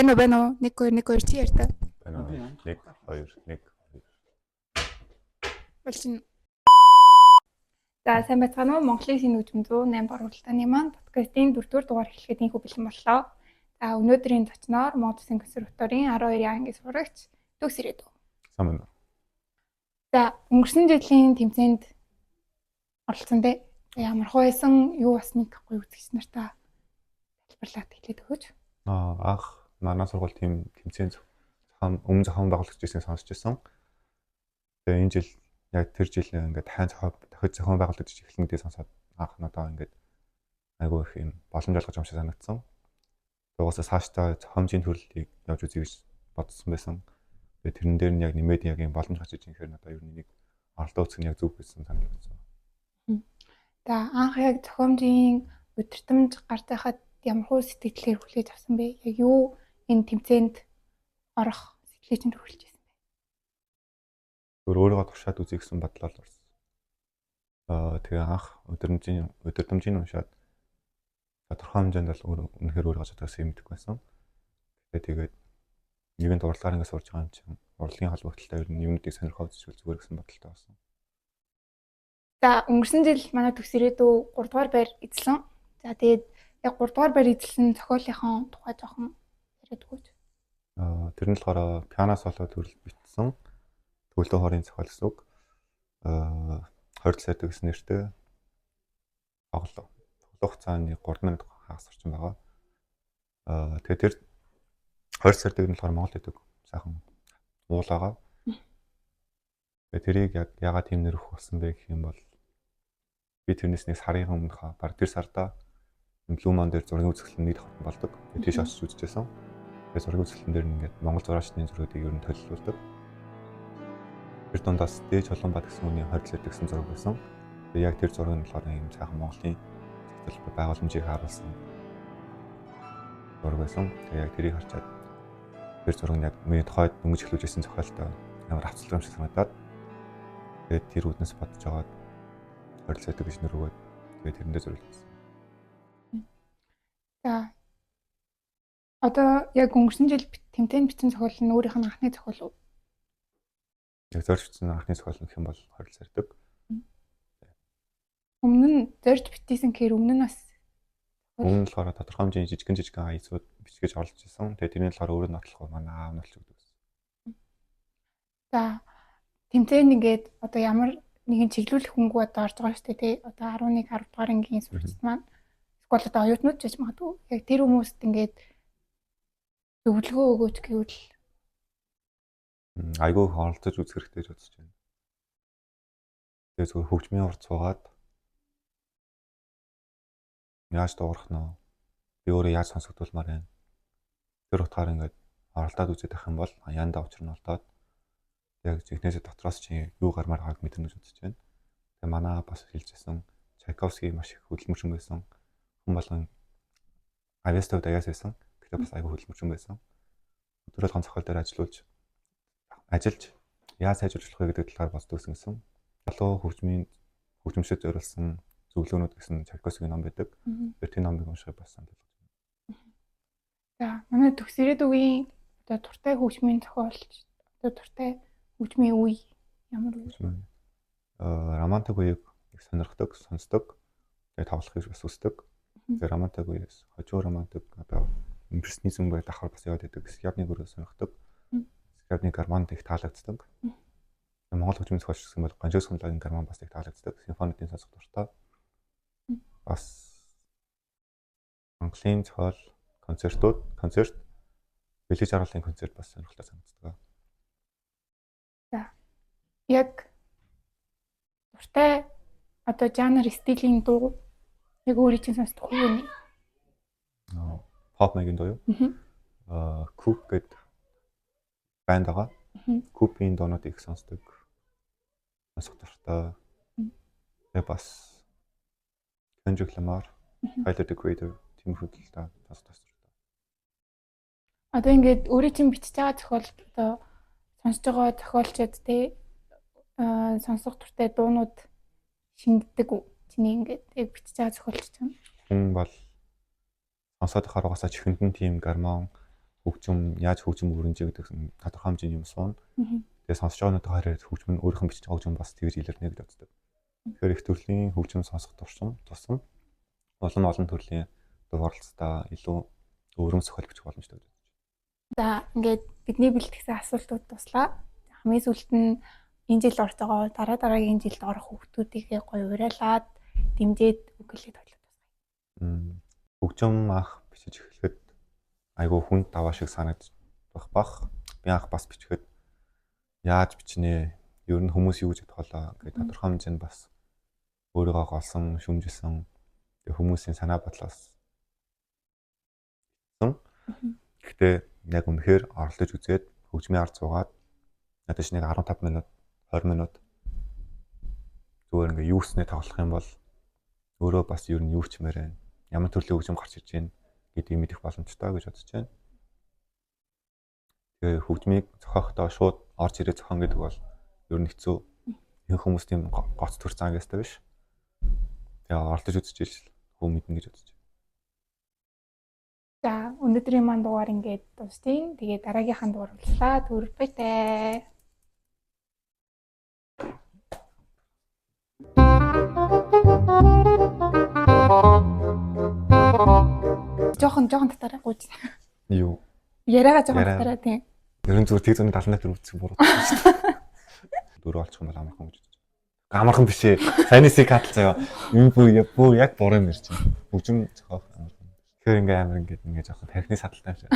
Бено 1 2 1 2 чи ярьтаа. Бено 1 2 1 2. Болчихно. За сайн байцгаана уу? Монголын шинэ үжим 108 барууралтааны маань подкастын 4-р дугаар эхлэхэд инхүү бэлэн боллоо. За өнөөдрийн зочноор Монгол Улсын консерваторийн 12 ангийн сурагч Төгс ирээдүй. Сайн байна. За өнгөрсөн жилийн тэмцээнд оролцсон дээ. Ямар хойсон юу басныг гэхгүй үзэгч нартаа тайлбарлаад хэлээд өгөөч. Анх манай сургууль тэмцээн өмнө зохион байгуулагч гэсэн сонсч байсан. Тэгээ энэ жил яг тэр жил ингээд дахиад зохион байгуулагдаж эхлэнэдээ сонсоод анх надаа ингээд айгүй их юм боломж олгож юм шиг санагдсан. Угаасаа цаашдаа зохиомжийн төрлийг явж үзье гэж бодсон байсан. Тэгээ тэрэн дээр нь яг нэмээд яг юм боломж гарч иж инхээр надаа ер нь нэг оролдоо үзэх нь яг зөв гэсэн санагдсан. За анх яг зохиомжийн удирдамж гарч байхад ямар хөө сэтгэлээр хүлээж авсан бэ? Яг юу энэ тэмцээнд орох сэтгэлээ чинь төрүүлж байсан бэ? Өөрийгөө туршаад үзье гэсэн бодлоор орсон. Тэгээ анх удирдамжийн уншаад тодорхой хэмжээнд бол үнэхээр өөрийгөө чадварсаа юм мэдэхгүй байсан. Тэгээд нэгэн урлагаар ингэ сурж байгаа юм чинь урлагийн холбогдлолтой ер нь юмнуудыг сонирхоо үзчихвэл зүгээр гэсэн бодолтой байсан. За өнгөрсөн жил манай Төгс ирээдүй 3 дугаар байр эзлэн. За тэгээд яг 3 дугаар байр эзлэн зохиолынхон тухай жоохон яриад өгөөч. Тэр нь болохоор пиано соло төрөл бичсэн. Төвлөө хорийн зохиол гэсэн үг. 20 сайд гэсэн нэртэй тоглох хугацааны 3 минут хагас орчим байгаа. Тэгээд тэр 20 сайдыг нь болохоор Монгол гэдэг сайхан уулаага. Тэгээд тэрийг ягаад тийм нэр өгөх болсон бэ гэх юм бол би тэрнээс нэг сарын өмнөх баг тэр сарда Блуман дээр зургийн үзэсгэлэн нэг давхар болдог. Тэгээд тийш очиж үзчихсэн. Тэгээд зургийн үзэсгэлэн дээр ингээд Монгол зураачны зургуудыг ер нь төлөвлөлдөг. Тэр дундаас дээж Улаанбаатар гэсэн үний 20 сайд гэсэн зураг байсан. Тэгээд яг тэр зураг нь болохоор юм сайхан Монголын сэтгэл байгууламжийг харуулсан зураг байсан. Тэгээд яг тэрийг харчаад тэр зураг нь яг миний тухайд дөнгөж эхлүүлжсэн зохиолтой ямар авцалгай юм шиг санагдаад тэгээд тэр үднэс бодож аваад 20 сайд гэж нэр өгөөд тэгээд тэрэндээ зориулсан. За одоо яг өнгөрсөн жил тэмцээнд бичсэн зохиол нь өөрийнх нь анхны зохиол уу? Яг зорж бичсэн анхны зохиол гэх юм бол 20 сайд. Өмнө нь зорж бичсэн гэхээр өмнө нь бас өмнө нь болохоор тодорхой хэмжээний жижигэн аяцууд бичгэж оруулж ирсэн. Тэгээд тэрний болохоор өөрөө нотлох манай аав нь олж өгдөг гэсэн. За тэмцээнд ингээд одоо ямар нэгэн чиглүүлэх хөнгөө одоо орж байгаа шүү дээ тий. Одоо 11 10 дугаар ангийн сурагчид маань эсвэл одоо оюутнууд ч гэж магадгүй. Яг тэр хүмүүст ингээд зөвлөгөө өгөөч гэвэл айгүй оролцож үзэх хэрэгтэй гэж бодож байна. Тэгээд зөвхөн хөгжмийн урд суугаад яаж дуурах нь би өөрөө яаж сонсогдуулмаар байна. Тэр утгаар ингээд оролдоод үзэх байх юм бол яндаа учир нь олдоод яг зихнээсээ дотроос чи юу гармаар байгааг мэдэрнэ гэж бодож байна. Тэгээ манай бас хэлжсэн Чайковский маш их хөдөлмөрчин байсан. Хүн болгон авьяастав даяас байсан. Тэгэхээр бас айгүй хөдөлмөрчин байсан. Өдрөөр хон зохиол дээр ажиллаж яаж сайжруулах вэ гэдэг талаар боддог гэсэн. Залуу хөгжмөшөд зориулсан зөвлөгөөнүүд гэсэн Чайковскийн ном байдаг. Тэр номыг уншихыг бас санал болгож байна. За манай Төгс ирээдүйн одоо туртай хөгжмийн зохиолч одоо туртай хөгжмийн үе ямар вэ? Романтик үеийг их сонирхдог, сонсдог. Тэгээд тоглохыг бас үздэг. Тэгээд романтик үеэс хожуу романтик одоо импрессионизм гэдэг давхар бас яваад байдаг. Скрябник өөрөө сонирхдог. Скрябник гармонд их таалагддаг. Монгол хөгжмийн зохиолч гэсэн бол Гонжоо Сунлагийн гармон бас их таалагддаг. Симфонитын сонсох дуртай. Бас Монголын зохиол концерт бэлгэж харуулсан концерт бас сонирхолтой санагддаг. За яг дуртай одоо жанр стилийн дуу яг өөрийн чинь сонсдог үү? Pop маягийн дуу юу? Coop гэдэг банд байгаа. Coop-ийн дуунууд их сонсдог. Сонсох дуртай. Тэгээ бас Kendrick Lamar, Tyler the Creator тийм хөдөлთა сонсох дуртай. Одоо ингээд өөрийн чинь бичиж байгаа зохиол одоо сонсож байгаа зохиолчд тий сонсох дуртай дуунууд шингэдэг үү? Чиний ингээд яг бичиж байгаа зохиолч чинь. Хүн бол сонсоод харуугасаа чихэнд нь тийм гармон хөгжим яаж хөгжим өрнөж гэдэг тодорхой хэмжээний юм суун. Тэгээ сонсож байгааныхаа хараад хөгжим нь өөрийнх нь бичиж байгаа хөгжим бас тэгж илэрнэ гэж боддог. Тэгэхээр их төрлийн хөгжим сонсох тусам олон төрлийн дууралцтай илүү өрөм зохиол бичих боломжтой гэж бодож За ингээд бидний бэлтгэсэн асуултууд туслаа. Хамгийн сүүлд нь энэ жил орж байгаа дараагийн жилд орох хүүхдүүдийг гоё уриалаад дэмжиж үг хэлээд тойлоо. Хөгжим анх бичиж эхлэхэд айгүй хүнд даваа шиг санагдах бах. Би анх бас бичихэд яаж бичнэ? Ер нь хүмүүс юу гэж бодголоо гэдэг тодорхой хэмжээнд бас өөрийгөө голсон, шүмжилсэн. Тэгээ хүмүүсийн санаа бодлоос. Гэхдээ яг үнэхээр оролдож үзээд хөгжмийн ард суугаад надад нэг 15 минут, 20 минут зүгээр ингээ юу гэснээ тоглох юм бол өөрөө бас ер нь юу ч мээрэн ямар төрлийн хөгжим гарч ирж байна гэдгийг мэдэх боломжтой гэж бодож байна. Тэгээ хөгжмийг зохиохдоо шууд орж ирээ зохион гэдэг бол ер нь хэцүү. Энэ хүмүүс тийм гоц төр цаангастай биш. Тэгээ оролдож үзчихэл хөө мэднэ гэж бодож байна. За өнөөдрийн маань дугаар ингээд дуустын. Тэгээ дараагийнхаа дугаар боллаа. Түр баяртай. Жохон татараа гүйж. Юу? Яриагаа жохон татараа тийм. Ер нь зүгээр 170 метр үүсэх буруу шүү дээ. Дөрөв олчих юм бол амархан гэж бодож байна. Амархан биш ээ. Сайнисыг хатлцаа. Энэ бүр яг бороо мэр чинь. Хөгжим зохиох амархан. Тэгэхээр ингээм амар ингээд жохон техник саталтай юм шиг.